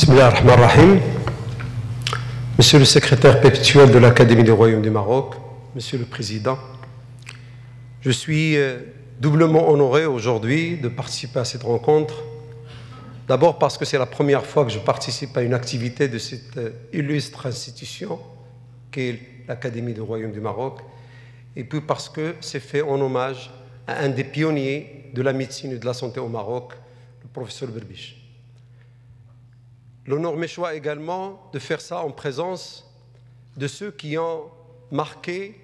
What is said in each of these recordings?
Bismillah ar-Rahman ar-Rahim. Monsieur le secrétaire perpétuel de l'Académie des Royaumes du Maroc, Monsieur le Président, je suis doublement honoré aujourd'hui de participer à cette rencontre. D'abord parce que c'est la première fois que je participe à une activité de cette illustre institution qu'est l'Académie des Royaumes du Maroc, et puis parce que c'est fait en hommage à un des pionniers de la médecine et de la santé au Maroc, le professeur Berbiche. L'honneur m'échoit également de faire ça en présence de ceux qui ont marqué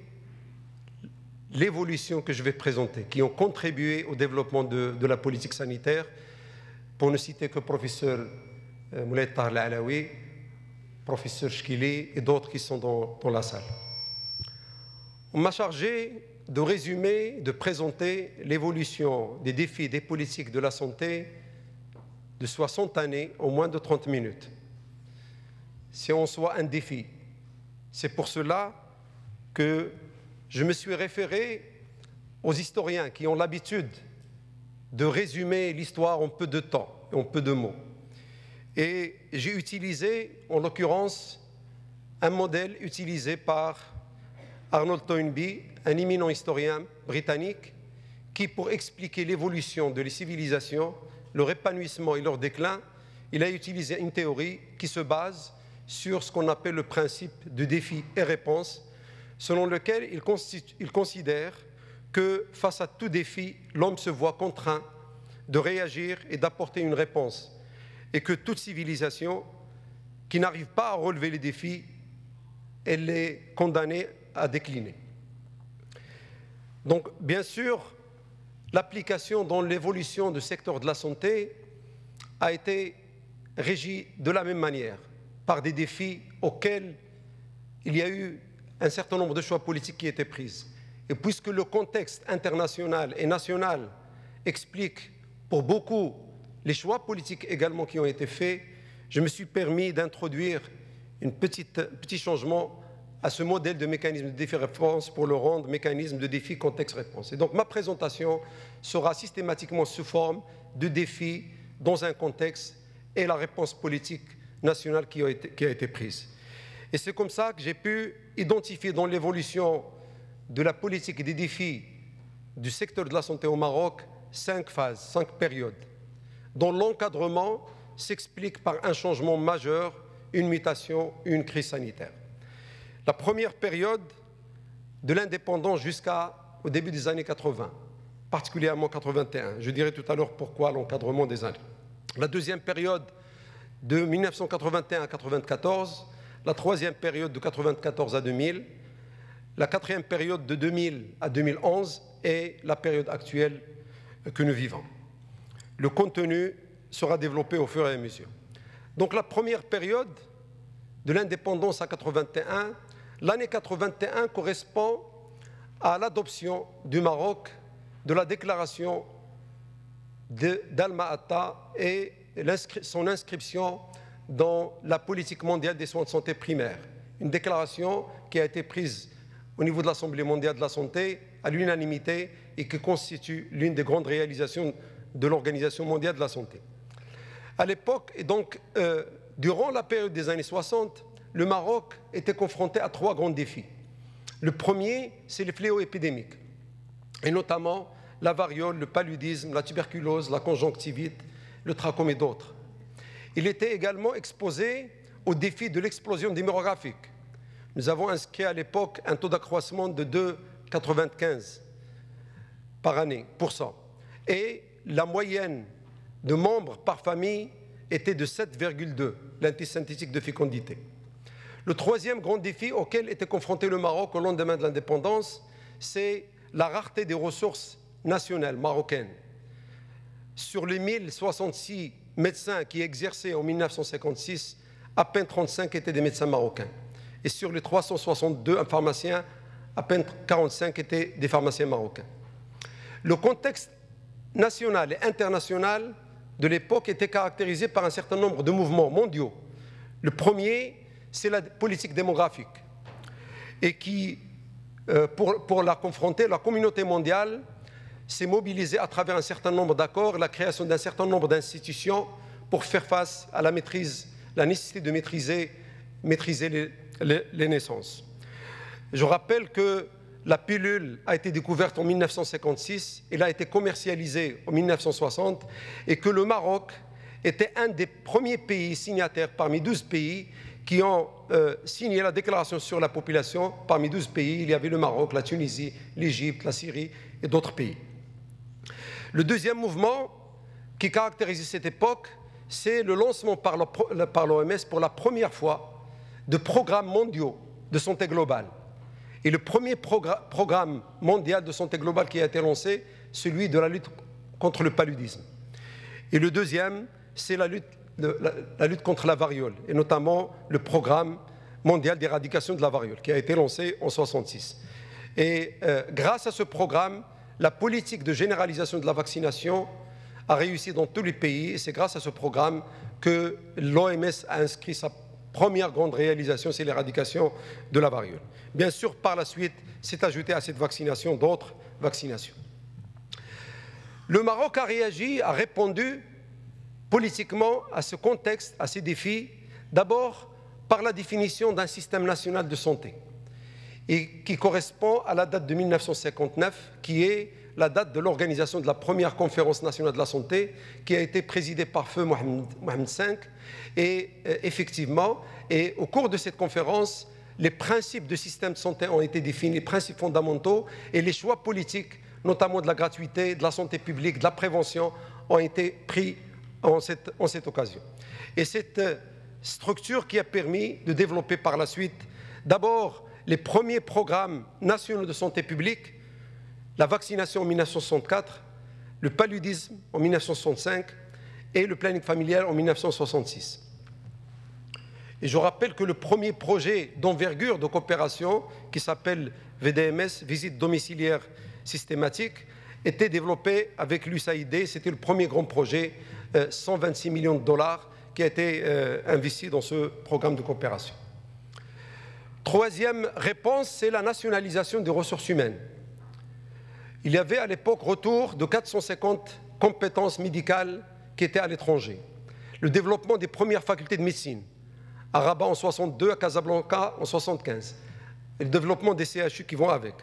l'évolution que je vais présenter, qui ont contribué au développement de la politique sanitaire, pour ne citer que le professeur Moulay Tahar Alaoui, professeur Chkili et d'autres qui sont dans la salle. On m'a chargé de résumer, de présenter l'évolution des défis des politiques de la santé de 60 années en moins de 30 minutes. C'est en soi un défi. C'est pour cela que je me suis référé aux historiens qui ont l'habitude de résumer l'histoire en peu de temps, en peu de mots. Et j'ai utilisé, en l'occurrence, un modèle utilisé par Arnold Toynbee, un éminent historien britannique, qui, pour expliquer l'évolution de les civilisations, leur épanouissement et leur déclin, il a utilisé une théorie qui se base sur ce qu'on appelle le principe de défi et réponse, selon lequel il considère que face à tout défi, l'homme se voit contraint de réagir et d'apporter une réponse, et que toute civilisation qui n'arrive pas à relever les défis, elle est condamnée à décliner. Donc, bien sûr, l'application dans l'évolution du secteur de la santé a été régie de la même manière, par des défis auxquels il y a eu un certain nombre de choix politiques qui étaient pris. Et puisque le contexte international et national explique pour beaucoup les choix politiques également qui ont été faits, je me suis permis d'introduire un petit changement à ce modèle de mécanisme de défi-réponse pour le rendre mécanisme de défi-contexte-réponse. Et donc ma présentation sera systématiquement sous forme de défi dans un contexte et la réponse politique nationale qui a été prise. Et c'est comme ça que j'ai pu identifier dans l'évolution de la politique et des défis du secteur de la santé au Maroc 5 phases, 5 périodes, dont l'encadrement s'explique par un changement majeur, une mutation, une crise sanitaire. La première période de l'indépendance jusqu'au début des années 80, particulièrement 81. Je dirai tout à l'heure pourquoi l'encadrement des années. La deuxième période de 1981 à 1994, la troisième période de 1994 à 2000, la quatrième période de 2000 à 2011 et la période actuelle que nous vivons. Le contenu sera développé au fur et à mesure. Donc la première période de l'indépendance à 81, l'année 81 correspond à l'adoption du Maroc de la déclaration d'Alma-Ata et son inscription dans la politique mondiale des soins de santé primaires. Une déclaration qui a été prise au niveau de l'Assemblée mondiale de la santé à l'unanimité et qui constitue l'une des grandes réalisations de l'Organisation mondiale de la santé. À l'époque, et donc durant la période des années 60, le Maroc était confronté à 3 grands défis. Le premier, c'est les fléaux épidémiques, et notamment la variole, le paludisme, la tuberculose, la conjonctivite, le trachome et d'autres. Il était également exposé au défi de l'explosion démographique. Nous avons inscrit à l'époque un taux d'accroissement de 2,95 par année, et la moyenne de membres par famille était de 7,2, l'indice synthétique de fécondité. Le troisième grand défi auquel était confronté le Maroc au lendemain de l'indépendance, c'est la rareté des ressources nationales marocaines. Sur les 1066 médecins qui exerçaient en 1956, à peine 35 étaient des médecins marocains. Et sur les 362 pharmaciens, à peine 45 étaient des pharmaciens marocains. Le contexte national et international de l'époque était caractérisé par un certain nombre de mouvements mondiaux. Le premier, c'est la politique démographique. Et qui, pour la confronter, la communauté mondiale s'est mobilisée à travers un certain nombre d'accords, la création d'un certain nombre d'institutions pour faire face à la maîtrise la nécessité de maîtriser les naissances. Je rappelle que la pilule a été découverte en 1956, elle a été commercialisée en 1960 et que le Maroc était un des premiers pays signataires parmi 12 pays qui ont signé la déclaration sur la population. Parmi 12 pays, il y avait le Maroc, la Tunisie, l'Égypte, la Syrie et d'autres pays. Le deuxième mouvement qui caractérise cette époque, c'est le lancement par l'OMS pour la première fois de programmes mondiaux de santé globale. Et le premier programme mondial de santé globale qui a été lancé, celui de la lutte contre le paludisme. Et le deuxième, c'est la lutte contre la variole, et notamment le programme mondial d'éradication de la variole, qui a été lancé en 1966. Et grâce à ce programme, la politique de généralisation de la vaccination a réussi dans tous les pays, et c'est grâce à ce programme que l'OMS a inscrit sa première grande réalisation, c'est l'éradication de la variole. Bien sûr, par la suite, s'est ajouté à cette vaccination d'autres vaccinations. Le Maroc a réagi, a répondu politiquement à ce contexte, à ces défis, d'abord par la définition d'un système national de santé, et qui correspond à la date de 1959, qui est la date de l'organisation de la première conférence nationale de la santé, qui a été présidée par feu Mohamed V. Et effectivement, et au cours de cette conférence, les principes de système de santé ont été définis, les principes fondamentaux, et les choix politiques, notamment de la gratuité, de la santé publique, de la prévention, ont été pris en cette occasion. Et cette structure qui a permis de développer par la suite, d'abord, les premiers programmes nationaux de santé publique, la vaccination en 1964, le paludisme en 1965 et le planning familial en 1966. Et je rappelle que le premier projet d'envergure de coopération, qui s'appelle VDMS, visite domiciliaire systématique, était développé avec l'USAID. C'était le premier grand projet, 126 millions de dollars, qui a été investi dans ce programme de coopération. Troisième réponse, c'est la nationalisation des ressources humaines. Il y avait à l'époque retour de 450 compétences médicales qui étaient à l'étranger. Le développement des premières facultés de médecine, à Rabat en 62, à Casablanca en 75. Et le développement des CHU qui vont avec.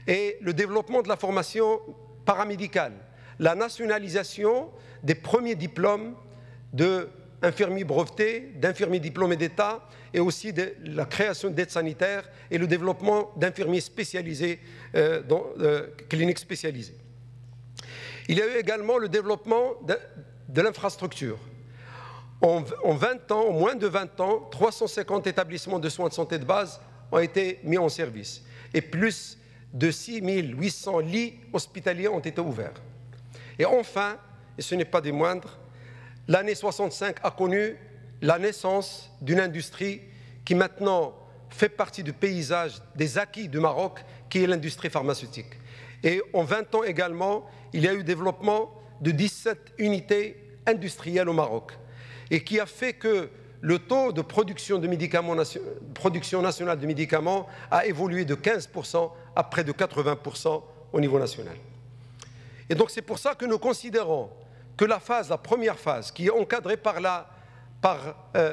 Et le développement de la formation paramédicale. La nationalisation des premiers diplômes d'infirmiers brevetés, d'infirmiers diplômés d'État, et aussi de la création d'aides sanitaires et le développement d'infirmiers spécialisés dans cliniques spécialisées. Il y a eu également le développement de l'infrastructure. En 20 ans, en moins de 20 ans, 350 établissements de soins de santé de base ont été mis en service et plus de 6800 lits hospitaliers ont été ouverts. Et enfin, et ce n'est pas des moindres, l'année 65 a connu la naissance d'une industrie qui maintenant fait partie du paysage des acquis du Maroc, qui est l'industrie pharmaceutique. Et en 20 ans également, il y a eu le développement de 17 unités industrielles au Maroc, et qui a fait que le taux de production de médicaments, production nationale de médicaments a évolué de 15% à près de 80% au niveau national. Et donc c'est pour ça que nous considérons que la première phase, qui est encadrée par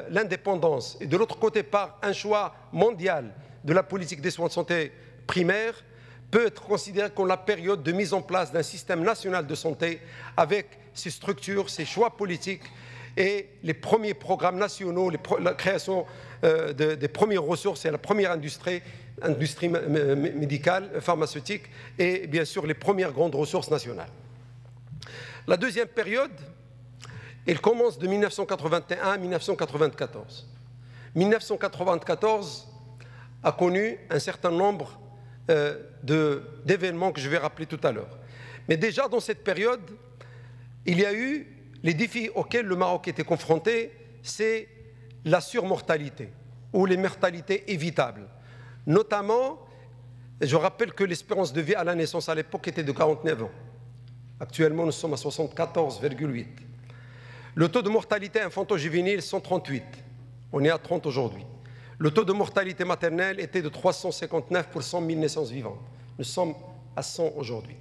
l'indépendance et de l'autre côté par un choix mondial de la politique des soins de santé primaires, peut être considérée comme la période de mise en place d'un système national de santé avec ses structures, ses choix politiques et les premiers programmes nationaux, la création des premières ressources et la première industrie médicale, pharmaceutique et bien sûr les premières grandes ressources nationales. La deuxième période, elle commence de 1981 à 1994. 1994 a connu un certain nombre d'événements que je vais rappeler tout à l'heure. Mais déjà dans cette période, il y a eu les défis auxquels le Maroc était confronté, c'est la surmortalité ou les mortalités évitables. Notamment, je rappelle que l'espérance de vie à la naissance à l'époque était de 49 ans. Actuellement, nous sommes à 74,8. Le taux de mortalité infanto-juvénile, 138. On est à 30 aujourd'hui. Le taux de mortalité maternelle était de 359 pour 100 000 naissances vivantes. Nous sommes à 100 aujourd'hui.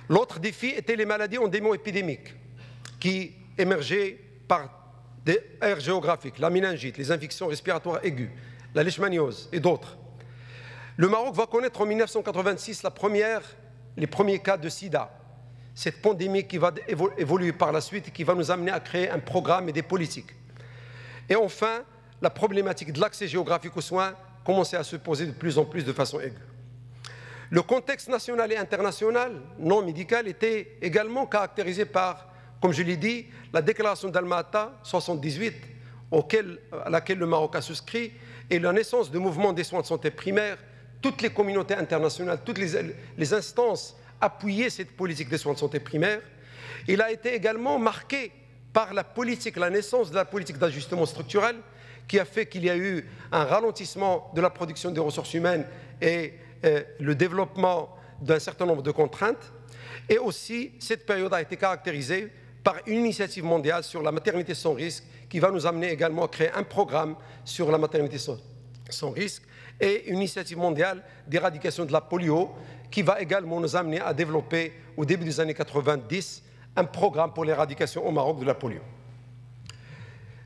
L'autre défi était les maladies endémo-épidémiques qui émergeaient par des aires géographiques, la méningite, les infections respiratoires aiguës, la leishmaniose et d'autres. Le Maroc va connaître en 1986 les premiers cas de sida, cette pandémie qui va évoluer par la suite et qui va nous amener à créer un programme et des politiques. Et enfin, la problématique de l'accès géographique aux soins commençait à se poser de plus en plus de façon aiguë. Le contexte national et international non médical était également caractérisé par, comme je l'ai dit, la déclaration d'Alma-Ata 78, à laquelle le Maroc a souscrit, et la naissance de mouvements des soins de santé primaires. Toutes les communautés internationales, toutes les instances appuyaient cette politique des soins de santé primaires. Il a été également marqué par la naissance de la politique d'ajustement structurel, qui a fait qu'il y a eu un ralentissement de la production des ressources humaines et le développement d'un certain nombre de contraintes. Et aussi, cette période a été caractérisée par une initiative mondiale sur la maternité sans risque, qui va nous amener également à créer un programme sur la maternité sans risque, et une initiative mondiale d'éradication de la polio, qui va également nous amener à développer, au début des années 90, un programme pour l'éradication au Maroc de la polio.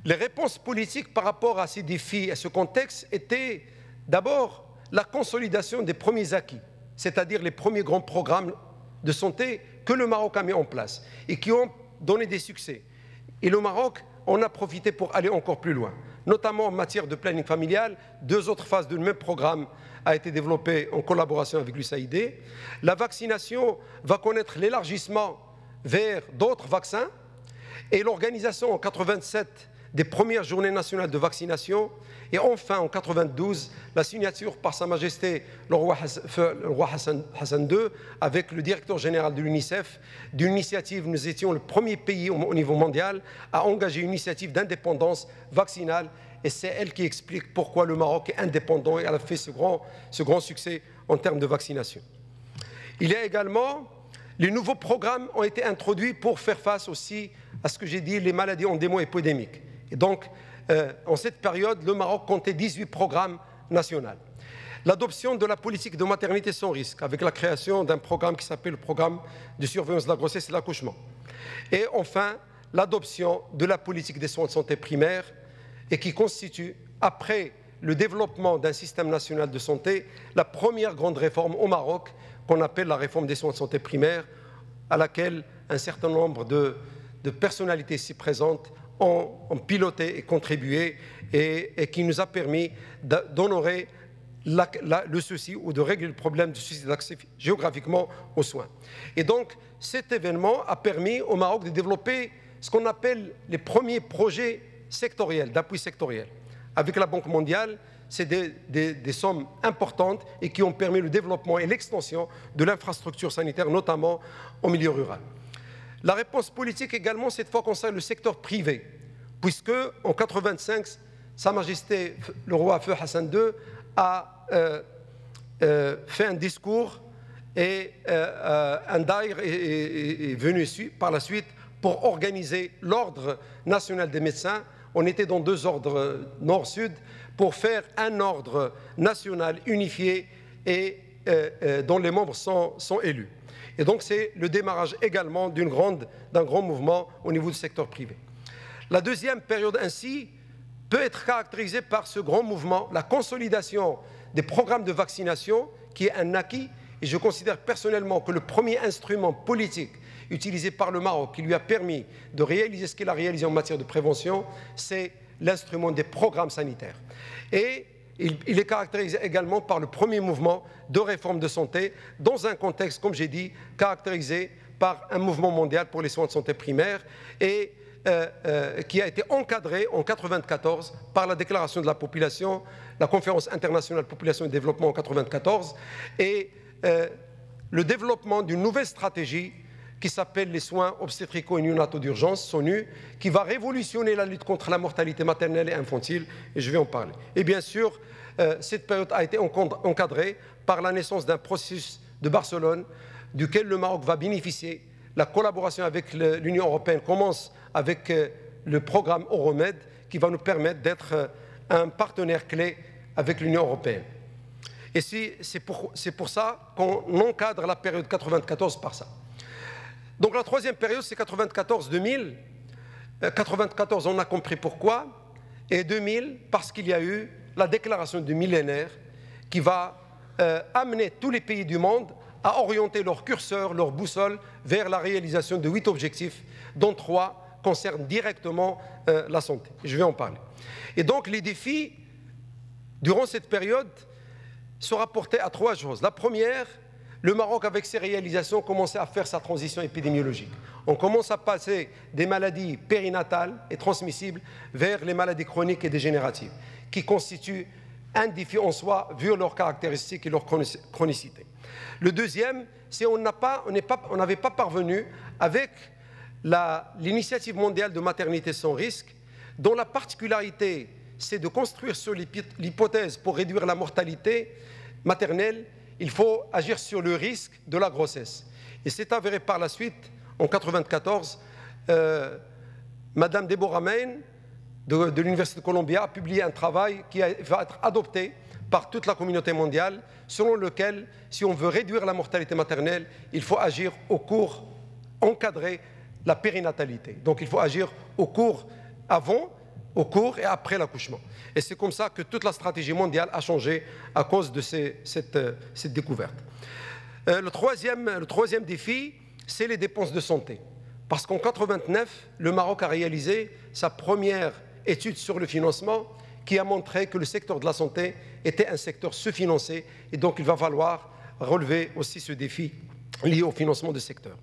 Les réponses politiques par rapport à ces défis, à ce contexte, étaient d'abord la consolidation des premiers acquis, c'est-à-dire les premiers grands programmes de santé que le Maroc a mis en place et qui ont donné des succès. Et le Maroc en a profité pour aller encore plus loin, notamment en matière de planning familial. 2 autres phases du même programme a été développée en collaboration avec l'USAID. La vaccination va connaître l'élargissement vers d'autres vaccins et l'organisation en 87 des premières journées nationales de vaccination, et enfin en 92 la signature par Sa Majesté le roi Hassan II avec le directeur général de l'UNICEF d'une initiative. Nous étions le premier pays au niveau mondial à engager une initiative d'indépendance vaccinale, et c'est elle qui explique pourquoi le Maroc est indépendant et elle a fait ce grand succès en termes de vaccination. Il y a également les nouveaux programmes ont été introduits pour faire face aussi à ce que j'ai dit, les maladies endémo-épidémiques. Et donc, en cette période, le Maroc comptait 18 programmes nationaux. L'adoption de la politique de maternité sans risque, avec la création d'un programme qui s'appelle le programme de surveillance de la grossesse et de l'accouchement. Et enfin, l'adoption de la politique des soins de santé primaires, et qui constitue, après le développement d'un système national de santé, la première grande réforme au Maroc, qu'on appelle la réforme des soins de santé primaires, à laquelle un certain nombre de personnalités ici présentes ont piloté et contribué, et qui nous a permis d'honorer le souci ou de régler le problème du souci d'accès géographiquement aux soins. Et donc, cet événement a permis au Maroc de développer ce qu'on appelle les premiers projets sectoriels, d'appui sectoriel. Avec la Banque mondiale, c'est des sommes importantes et qui ont permis le développement et l'extension de l'infrastructure sanitaire, notamment au milieu rural. La réponse politique également, cette fois, concerne le secteur privé, puisque en 1985, Sa Majesté le roi Feu Hassan II a fait un discours, et un daïr est venu par la suite pour organiser l'ordre national des médecins. On était dans 2 ordres nord-sud pour faire un ordre national unifié et dont les membres sont élus. Et donc c'est le démarrage également d'un grand mouvement au niveau du secteur privé. La deuxième période ainsi peut être caractérisée par ce grand mouvement, la consolidation des programmes de vaccination, qui est un acquis, et je considère personnellement que le premier instrument politique utilisé par le Maroc qui lui a permis de réaliser ce qu'il a réalisé en matière de prévention, c'est l'instrument des programmes sanitaires. Et il est caractérisé également par le premier mouvement de réforme de santé dans un contexte, comme j'ai dit, caractérisé par un mouvement mondial pour les soins de santé primaires, et qui a été encadré en 1994 par la déclaration de la population, la conférence internationale population et développement en 1994, et le développement d'une nouvelle stratégie qui s'appelle les soins obstétricaux et néonataux d'urgence, SONU, qui va révolutionner la lutte contre la mortalité maternelle et infantile, et je vais en parler. Et bien sûr, cette période a été encadrée par la naissance d'un processus de Barcelone, duquel le Maroc va bénéficier. La collaboration avec l'Union européenne commence avec le programme Euromed, qui va nous permettre d'être un partenaire clé avec l'Union européenne. Et c'est pour ça qu'on encadre la période 94 par ça. Donc la troisième période, c'est 94-2000. 94, on a compris pourquoi. Et 2000, parce qu'il y a eu la déclaration du millénaire qui va amener tous les pays du monde à orienter leur curseur, leur boussole vers la réalisation de 8 objectifs, dont 3 concernent directement la santé. Je vais en parler. Et donc, les défis, durant cette période, sont rapportés à 3 choses. La première, le Maroc, avec ses réalisations, commençait à faire sa transition épidémiologique. On commence à passer des maladies périnatales et transmissibles vers les maladies chroniques et dégénératives, qui constituent un défi en soi, vu leurs caractéristiques et leur chronicité. Le deuxième, c'est qu'on n'avait pas parvenu, avec l'initiative mondiale de maternité sans risque, dont la particularité, c'est de construire sur l'hypothèse pour réduire la mortalité maternelle, il faut agir sur le risque de la grossesse. Et c'est avéré par la suite, en 1994, Madame Deborah Main, de l'Université de Columbia, a publié un travail qui va être adopté par toute la communauté mondiale, selon lequel, si on veut réduire la mortalité maternelle, il faut agir au cours, encadrer la périnatalité. Donc il faut agir au cours, avant, au cours et après l'accouchement. Et c'est comme ça que toute la stratégie mondiale a changé à cause de cette découverte. Le troisième défi, c'est les dépenses de santé. Parce qu'en 1989, le Maroc a réalisé sa première étude sur le financement qui a montré que le secteur de la santé était un secteur sous-financé et donc il va falloir relever aussi ce défi lié au financement du secteur.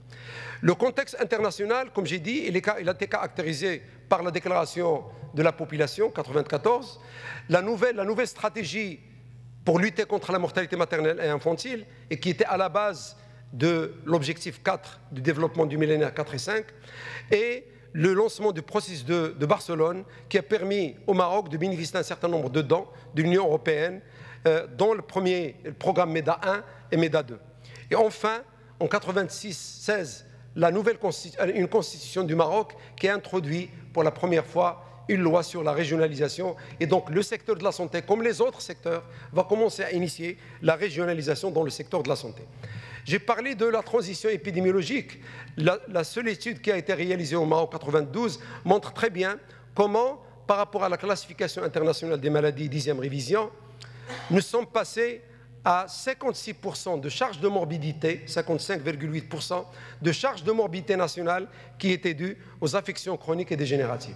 Le contexte international, comme j'ai dit, il a été caractérisé par la déclaration de la population, 1994, la nouvelle stratégie pour lutter contre la mortalité maternelle et infantile, et qui était à la base de l'objectif 4 du développement du millénaire 4 et 5, et le lancement du processus de Barcelone, qui a permis au Maroc de bénéficier d'un certain nombre de dons de l'Union européenne, dont le programme MEDA 1 et MEDA 2. Et enfin, en 1996, une constitution du Maroc qui a introduit pour la première fois une loi sur la régionalisation. Et donc le secteur de la santé, comme les autres secteurs, va commencer à initier la régionalisation dans le secteur de la santé. J'ai parlé de la transition épidémiologique. La seule étude qui a été réalisée au Maroc en 1992 montre très bien comment, par rapport à la classification internationale des maladies 10e révision, nous sommes passés à 56% de charge de morbidité, 55,8% de charge de morbidité nationale qui était due aux affections chroniques et dégénératives.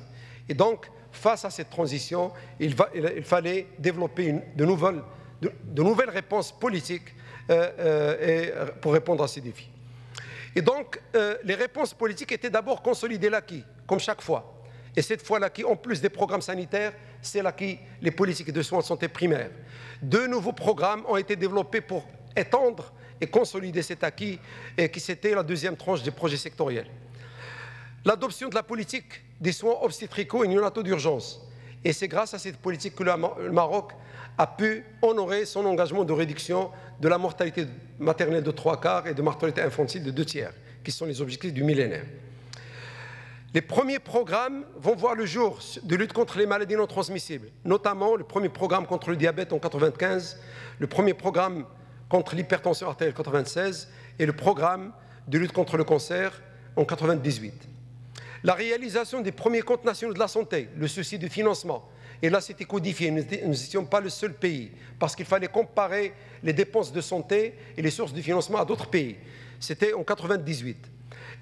Et donc, face à cette transition, il fallait développer de nouvelles réponses politiques pour répondre à ces défis. Et donc, les réponses politiques étaient d'abord consolider l'acquis, comme chaque fois. Et cette fois, l'acquis, en plus des programmes sanitaires, c'est l'acquis, les politiques de soins de santé primaires. 2 nouveaux programmes ont été développés pour étendre et consolider cet acquis, et qui c'était la deuxième tranche des projets sectoriels. L'adoption de la politique des soins obstétricaux et néonataux d'urgence. Et c'est grâce à cette politique que le Maroc a pu honorer son engagement de réduction de la mortalité maternelle de 3/4 et de mortalité infantile de 2/3, qui sont les objectifs du millénaire. Les premiers programmes vont voir le jour de lutte contre les maladies non transmissibles, notamment le premier programme contre le diabète en 1995, le premier programme contre l'hypertension artérielle en 1996 et le programme de lutte contre le cancer en 1998. La réalisation des premiers comptes nationaux de la santé, le souci du financement, et là c'était codifié, nous n'étions pas le seul pays, parce qu'il fallait comparer les dépenses de santé et les sources de financement à d'autres pays. C'était en 1998.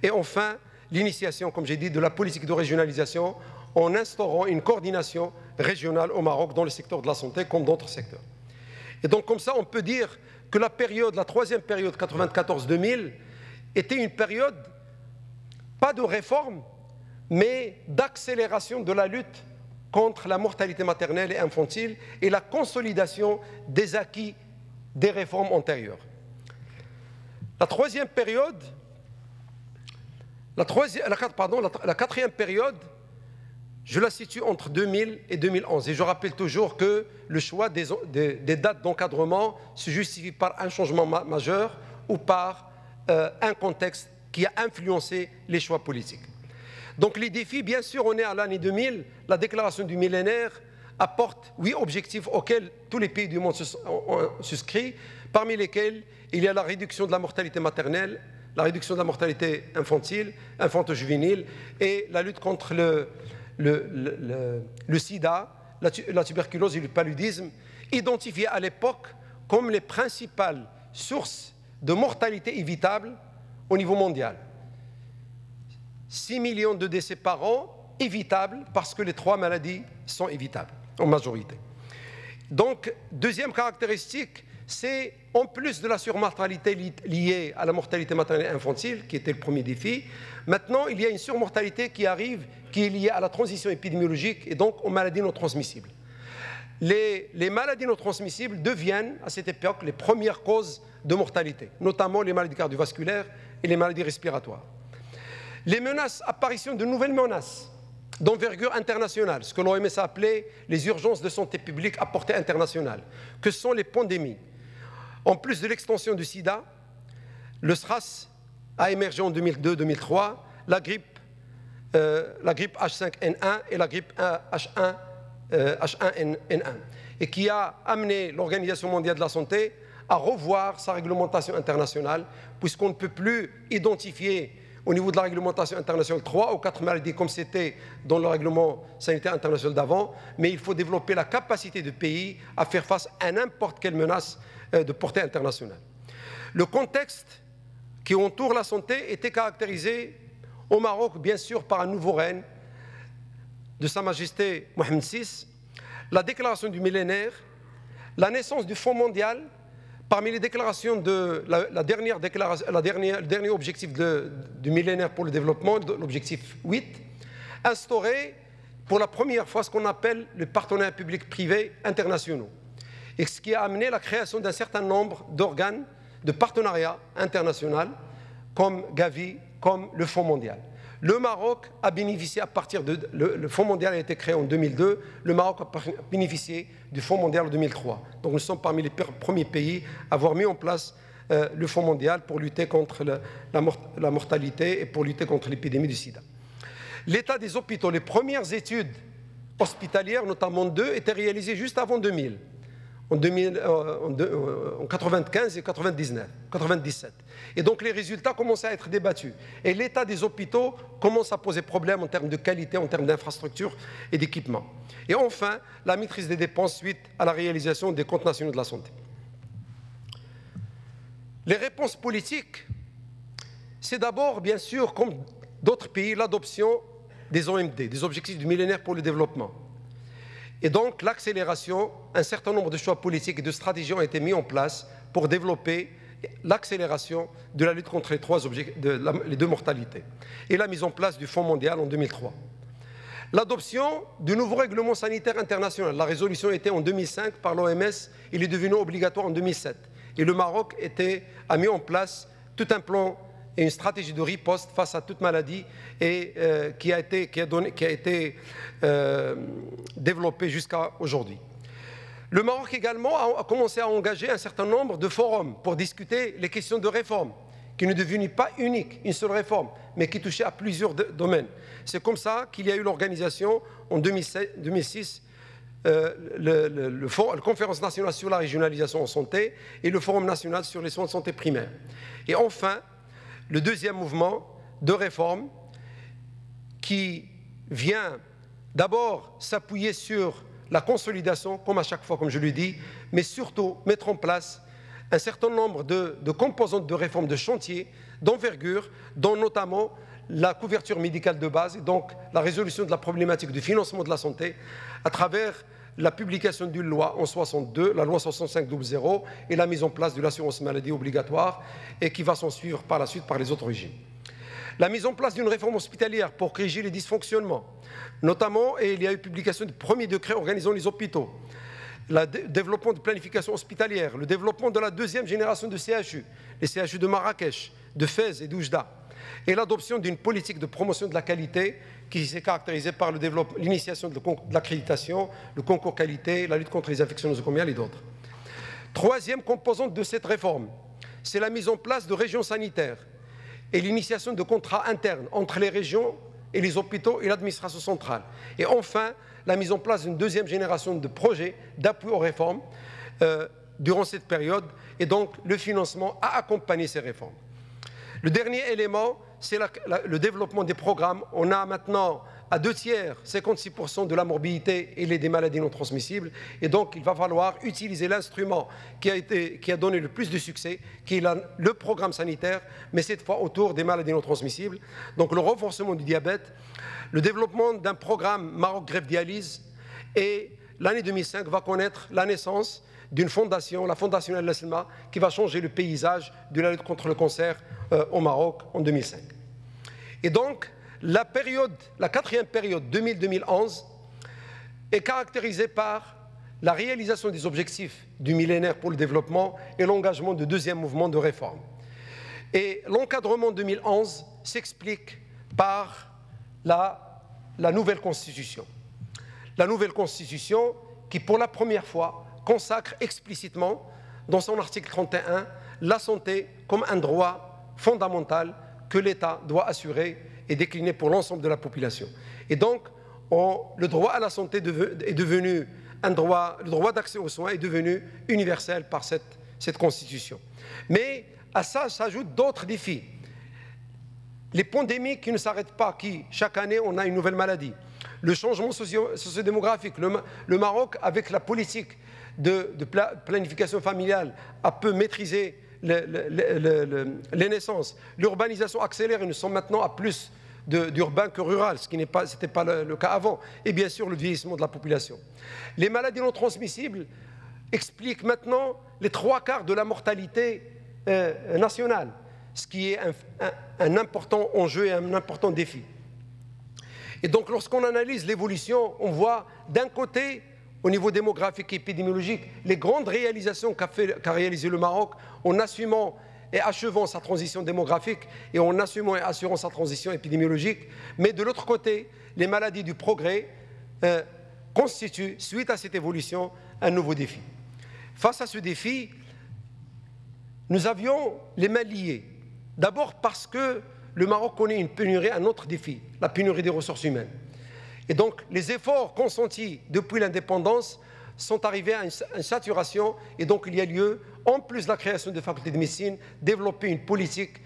Et enfin, l'initiation, comme j'ai dit, de la politique de régionalisation en instaurant une coordination régionale au Maroc dans le secteur de la santé comme d'autres secteurs. Et donc comme ça, on peut dire que la troisième période, 1994-2000, était une période, pas de réforme, mais d'accélération de la lutte contre la mortalité maternelle et infantile et la consolidation des acquis des réformes antérieures. La troisième période, la quatrième période, je la situe entre 2000 et 2011. Et je rappelle toujours que le choix des dates d'encadrement se justifie par un changement majeur ou par un contexte qui a influencé les choix politiques. Donc les défis, bien sûr, on est à l'année 2000, la déclaration du millénaire apporte 8 objectifs auxquels tous les pays du monde ont souscrit, parmi lesquels il y a la réduction de la mortalité maternelle la réduction de la mortalité infantile, infanto-juvénile et la lutte contre le sida, la tuberculose et le paludisme, identifiés à l'époque comme les principales sources de mortalité évitable au niveau mondial. 6 millions de décès par an évitables parce que les 3 maladies sont évitables en majorité. Donc, deuxième caractéristique, c'est en plus de la surmortalité liée à la mortalité maternelle et infantile, qui était le premier défi, maintenant il y a une surmortalité qui arrive, qui est liée à la transition épidémiologique et donc aux maladies non transmissibles. Les maladies non transmissibles deviennent à cette époque les premières causes de mortalité, notamment les maladies cardiovasculaires et les maladies respiratoires. Les menaces, apparition de nouvelles menaces d'envergure internationale, ce que l'OMS a appelé les urgences de santé publique à portée internationale, que sont les pandémies. En plus de l'extension du sida, le SRAS a émergé en 2002-2003, la grippe H5N1 et la grippe H1N1, et qui a amené l'Organisation mondiale de la santé à revoir sa réglementation internationale, puisqu'on ne peut plus identifier au niveau de la réglementation internationale 3 ou 4 maladies comme c'était dans le règlement sanitaire international d'avant, mais il faut développer la capacité de pays à faire face à n'importe quelle menace de portée internationale. Le contexte qui entoure la santé était caractérisé au Maroc, bien sûr, par un nouveau règne de Sa Majesté Mohamed VI, la déclaration du millénaire, la naissance du Fonds mondial. Parmi les déclarations de le dernier objectif du millénaire pour le développement, l'objectif 8, instaurer pour la première fois ce qu'on appelle le partenariat public-privé internationaux, et ce qui a amené la création d'un certain nombre d'organes de partenariat international, comme Gavi, comme le Fonds mondial. Le Maroc a bénéficié à partir de... Le Fonds mondial a été créé en 2002, le Maroc a bénéficié du Fonds mondial en 2003. Donc nous sommes parmi les premiers pays à avoir mis en place le Fonds mondial pour lutter contre la mortalité et pour lutter contre l'épidémie du sida. L'état des hôpitaux, les premières études hospitalières, notamment 2, étaient réalisées juste avant 2000. En 1995 et 1997. Et donc les résultats commençaient à être débattus. Et l'état des hôpitaux commence à poser problème en termes de qualité, en termes d'infrastructures et d'équipements. Et enfin, la maîtrise des dépenses suite à la réalisation des comptes nationaux de la santé. Les réponses politiques, c'est d'abord, bien sûr, comme d'autres pays, l'adoption des OMD, des objectifs du millénaire pour le développement. Et donc, l'accélération, un certain nombre de choix politiques et de stratégies ont été mis en place pour développer l'accélération de la lutte contre les 2 mortalités et la mise en place du Fonds mondial en 2003. L'adoption du nouveau règlement sanitaire international. La résolution était en 2005 par l'OMS, il est devenu obligatoire en 2007. Et le Maroc a mis en place tout un plan et une stratégie de riposte face à toute maladie et qui a été développée jusqu'à aujourd'hui. Le Maroc également a commencé à engager un certain nombre de forums pour discuter les questions de réforme, qui ne devenaient pas uniques, une seule réforme, mais qui touchaient à plusieurs domaines. C'est comme ça qu'il y a eu l'organisation en 2006, la conférence nationale sur la régionalisation en santé et le forum national sur les soins de santé primaires. Et enfin, le deuxième mouvement de réforme qui vient d'abord s'appuyer sur la consolidation, comme à chaque fois, comme je le dis, mais surtout mettre en place un certain nombre de composantes de réforme de chantier, d'envergure, dont notamment la couverture médicale de base et donc la résolution de la problématique du financement de la santé à travers la publication d'une loi en 62, la loi 6500, et la mise en place de l'assurance maladie obligatoire et qui va s'en suivre par la suite par les autres régimes. La mise en place d'une réforme hospitalière pour corriger les dysfonctionnements, notamment, et il y a eu publication du premier décret organisant les hôpitaux, le développement de planification hospitalière, le développement de la 2e génération de CHU, les CHU de Marrakech, de Fès et d'Oujda, et l'adoption d'une politique de promotion de la qualité qui s'est caractérisée par l'initiation de l'accréditation, le concours qualité, la lutte contre les infections nosocomiales et d'autres. Troisième composante de cette réforme, c'est la mise en place de régions sanitaires et l'initiation de contrats internes entre les régions et les hôpitaux et l'administration centrale. Et enfin, la mise en place d'une 2e génération de projets d'appui aux réformes durant cette période et donc le financement a accompagné ces réformes. Le dernier élément, c'est le développement des programmes. On a maintenant à 2/3, 56% de la morbidité et des maladies non transmissibles. Et donc, il va falloir utiliser l'instrument qui a donné le plus de succès, qui est le programme sanitaire, mais cette fois autour des maladies non transmissibles. Donc, le renforcement du diabète, le développement d'un programme Maroc Greffe Dialyse, et l'année 2005 va connaître la naissance d'une fondation, la Fondation El Slma, qui va changer le paysage de la lutte contre le cancer au Maroc en 2005. Et donc, la 4e période 2000-2011 est caractérisée par la réalisation des objectifs du millénaire pour le développement et l'engagement du 2e mouvement de réforme. Et l'encadrement 2011 s'explique par la nouvelle constitution. La nouvelle constitution qui, pour la première fois, consacre explicitement, dans son article 31, la santé comme un droit fondamental que l'État doit assurer et décliner pour l'ensemble de la population. Et donc, le droit à la santé est devenu un droit, le droit d'accès aux soins est devenu universel par cette constitution. Mais à ça s'ajoutent d'autres défis. Les pandémies qui ne s'arrêtent pas, chaque année, on a une nouvelle maladie. Le changement sociodémographique. Le Maroc, avec la politique de planification familiale, a peu maîtrisé les naissances. L'urbanisation accélère et nous sommes maintenant à plus d'urbain que rural, ce qui n'était pas le cas avant. Et bien sûr, le vieillissement de la population. Les maladies non transmissibles expliquent maintenant les 3/4 de la mortalité nationale, ce qui est un important enjeu et un important défi. Et donc, lorsqu'on analyse l'évolution, on voit d'un côté, au niveau démographique et épidémiologique, les grandes réalisations qu'a réalisé le Maroc en assumant et achevant sa transition démographique et en assumant et assurant sa transition épidémiologique. Mais de l'autre côté, les maladies du progrès constituent, suite à cette évolution, un nouveau défi. Face à ce défi, nous avions les mains liées. D'abord parce que le Maroc connaît une pénurie, un autre défi, la pénurie des ressources humaines. Et donc, les efforts consentis depuis l'indépendance sont arrivés à une saturation, et donc il y a lieu, en plus de la création de facultés de médecine, développer une politique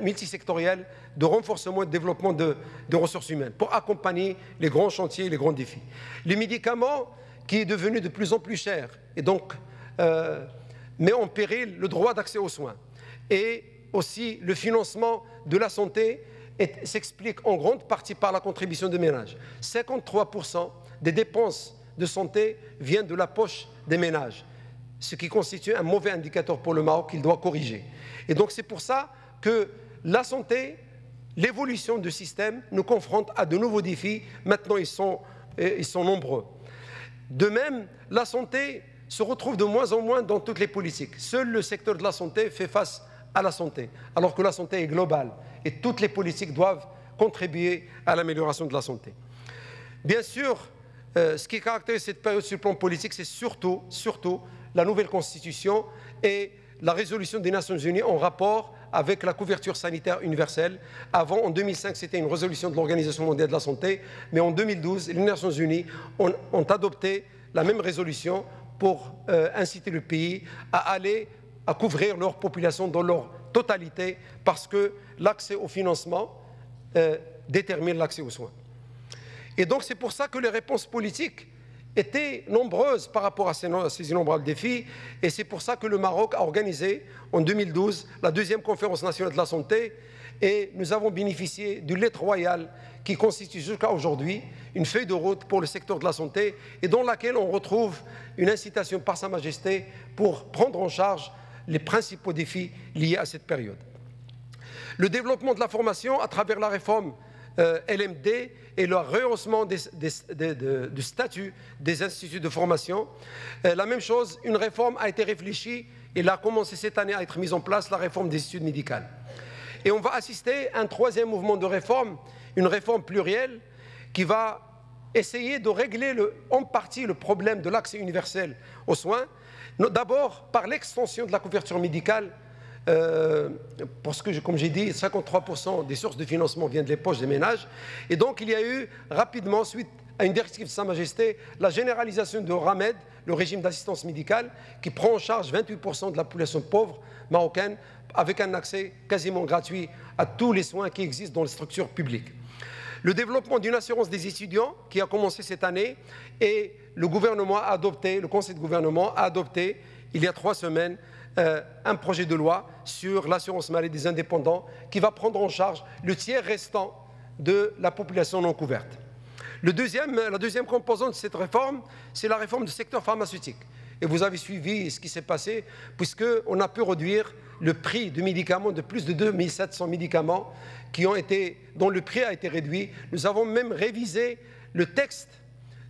multisectorielle de renforcement et de développement de ressources humaines pour accompagner les grands chantiers et les grands défis. Les médicaments, qui est devenu de plus en plus cher, et donc met en péril le droit d'accès aux soins, et aussi le financement de la santé s'explique en grande partie par la contribution des ménages. 53% des dépenses de santé viennent de la poche des ménages, ce qui constitue un mauvais indicateur pour le Maroc qu'il doit corriger. Et donc c'est pour ça que la santé, l'évolution du système nous confronte à de nouveaux défis. Maintenant, ils sont nombreux. De même, la santé se retrouve de moins en moins dans toutes les politiques. Seul le secteur de la santé fait face à la santé, alors que la santé est globale et toutes les politiques doivent contribuer à l'amélioration de la santé. Bien sûr, ce qui caractérise cette période sur le plan politique, c'est surtout la nouvelle constitution et la résolution des Nations Unies en rapport avec la couverture sanitaire universelle. Avant, en 2005, c'était une résolution de l'Organisation mondiale de la santé, mais en 2012, les Nations Unies ont adopté la même résolution pour inciter le pays à couvrir leur population dans leur totalité, parce que l'accès au financement détermine l'accès aux soins. Et donc c'est pour ça que les réponses politiques étaient nombreuses par rapport à ces innombrables défis, et c'est pour ça que le Maroc a organisé en 2012 la 2e conférence nationale de la santé, et nous avons bénéficié du lettre royale qui constitue jusqu'à aujourd'hui une feuille de route pour le secteur de la santé, et dans laquelle on retrouve une incitation par Sa Majesté pour prendre en charge les principaux défis liés à cette période. Le développement de la formation à travers la réforme LMD et le rehaussement du statut des instituts de formation. La même chose, une réforme a été réfléchie et elle a commencé cette année à être mise en place, la réforme des études médicales. Et on va assister à un 3e mouvement de réforme, une réforme plurielle qui va essayer de régler en partie le problème de l'accès universel aux soins, d'abord par l'extension de la couverture médicale, parce que, comme j'ai dit, 53% des sources de financement viennent des poches des ménages. Et donc, il y a eu rapidement, suite à une directive de Sa Majesté, la généralisation de RAMED, le régime d'assistance médicale, qui prend en charge 28% de la population pauvre marocaine, avec un accès quasiment gratuit à tous les soins qui existent dans les structures publiques. Le développement d'une assurance des étudiants qui a commencé cette année et le gouvernement a adopté, le conseil de gouvernement a adopté il y a 3 semaines un projet de loi sur l'assurance maladie des indépendants qui va prendre en charge le tiers restant de la population non couverte. La deuxième composante de cette réforme, c'est la réforme du secteur pharmaceutique. Et vous avez suivi ce qui s'est passé, puisqu'on a pu réduire le prix de médicaments de plus de 2700 médicaments dont le prix a été réduit. Nous avons même révisé le texte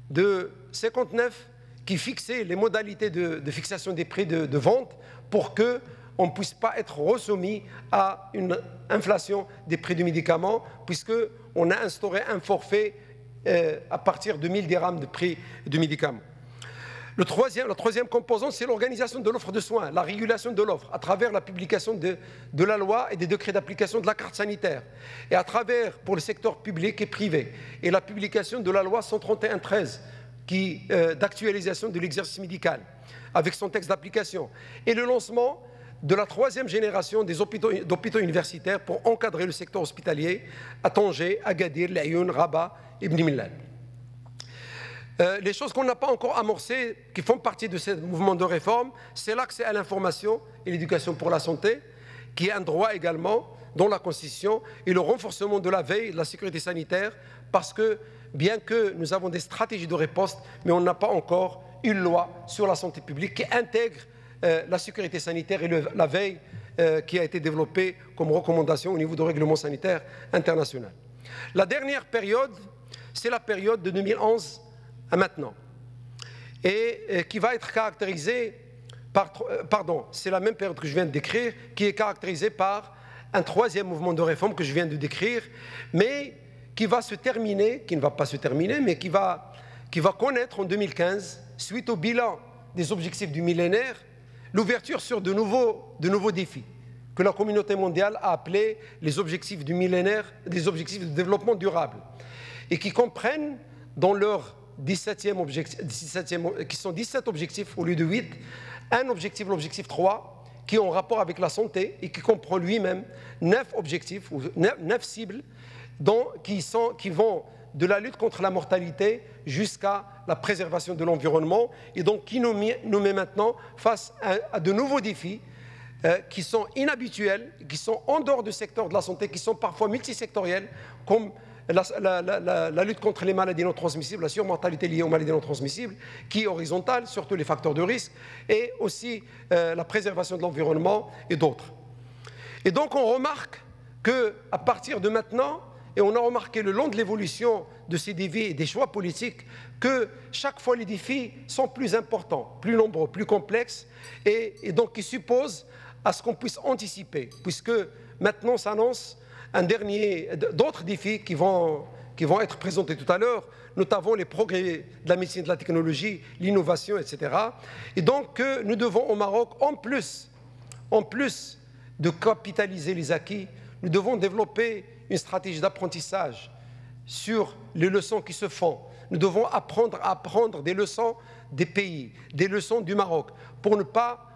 de 59 qui fixait les modalités de fixation des prix de vente pour qu'on ne puisse pas être resoumis à une inflation des prix du médicament, puisqu'on a instauré un forfait à partir de 1000 dirhams de prix du médicament. La troisième composante, c'est l'organisation de l'offre de soins, la régulation de l'offre, à travers la publication de la loi et des décrets d'application de la carte sanitaire, et à travers, pour le secteur public et privé, et la publication de la loi 131/13, d'actualisation de l'exercice médical, avec son texte d'application, et le lancement de la 3e génération d'hôpitaux universitaires pour encadrer le secteur hospitalier à Tanger, Agadir, Laayoune, Rabat et Ibn Mellal. Les choses qu'on n'a pas encore amorcées, qui font partie de ce mouvement de réforme, c'est l'accès à l'information et l'éducation pour la santé, qui est un droit également dans la Constitution, et le renforcement de la veille et de la sécurité sanitaire, parce que bien que nous avons des stratégies de riposte, mais on n'a pas encore une loi sur la santé publique qui intègre la sécurité sanitaire et la veille qui a été développée comme recommandation au niveau du règlement sanitaire international. La dernière période, c'est la période de 2011 à maintenant, et qui va être caractérisée par, c'est la même période que je viens de décrire, qui est caractérisée par un 3e mouvement de réforme que je viens de décrire, mais qui va se terminer, qui ne va pas se terminer, mais qui va connaître en 2015, suite au bilan des objectifs du millénaire, l'ouverture sur de nouveaux défis que la communauté mondiale a appelés les objectifs du millénaire, des objectifs de développement durable, et qui comprennent dans leur 17e objectif, qui sont 17 objectifs au lieu de 8, un objectif, l'objectif 3, qui est en rapport avec la santé et qui comprend lui-même 9 objectifs, ou 9 cibles, qui vont de la lutte contre la mortalité jusqu'à la préservation de l'environnement, et donc qui nous met maintenant face à de nouveaux défis qui sont inhabituels, qui sont en dehors du secteur de la santé, qui sont parfois multisectoriels, comme la lutte contre les maladies non transmissibles, la surmortalité liée aux maladies non transmissibles, qui est horizontale, surtout les facteurs de risque, et aussi la préservation de l'environnement et d'autres. Et donc on remarque qu'à partir de maintenant, et on a remarqué le long de l'évolution de ces défis et des choix politiques, que chaque fois les défis sont plus importants, plus nombreux, plus complexes, et donc qui supposent à ce qu'on puisse anticiper, puisque maintenant s'annonce d'autres défis qui vont être présentés tout à l'heure, notamment les progrès de la médecine, de la technologie, l'innovation, etc. Et donc nous devons au Maroc, en plus de capitaliser les acquis, nous devons développer une stratégie d'apprentissage sur les leçons qui se font. Nous devons apprendre des leçons des pays, des leçons du Maroc, pour ne pas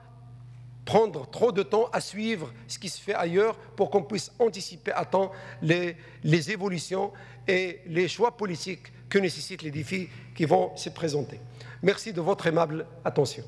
prendre trop de temps à suivre ce qui se fait ailleurs, pour qu'on puisse anticiper à temps les évolutions et les choix politiques que nécessitent les défis qui vont se présenter. Merci de votre aimable attention.